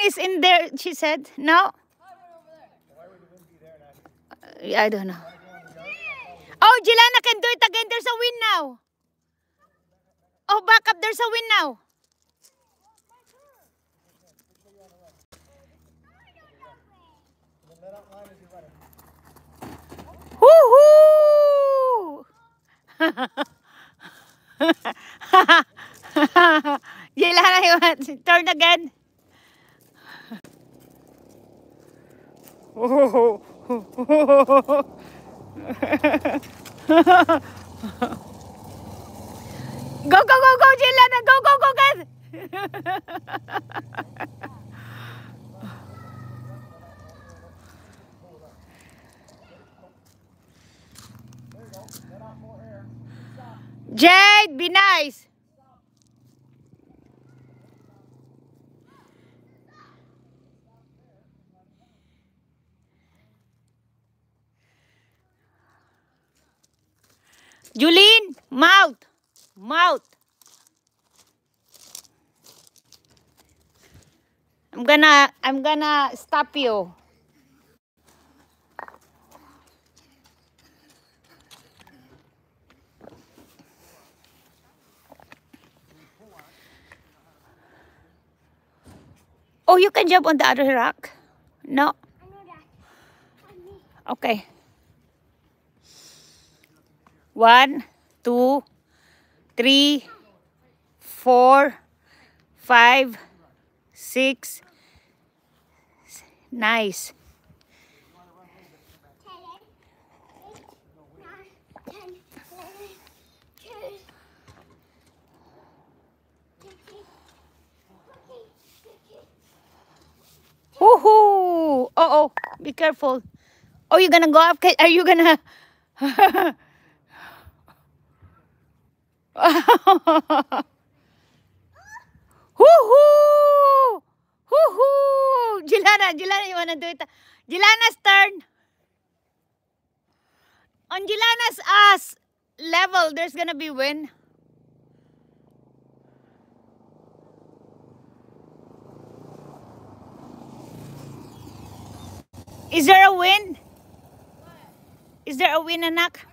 is in there, she said. No? I don't know. Oh, Jelana can do it again. There's a wind now. Oh, back up. There's a wind now. Woohoo! Jelana, you want to turn again? Go, go, go, go, Jelana. Go, go, go, guys. Jade, be nice. Julene, mouth. Mouth. I'm gonna stop you. Oh, you can jump on the other rock? No? Okay. 1, 2, 3, 4, 5, 6. Nice. Woohoo! Oh, be careful. Oh, you're gonna go up? Are you gonna? Woohoo! Woohoo! Jelana, you wanna do it? Jelana's turn. On Jelana's level, there's gonna be wind. Is there a wind? Is there a wind, anak?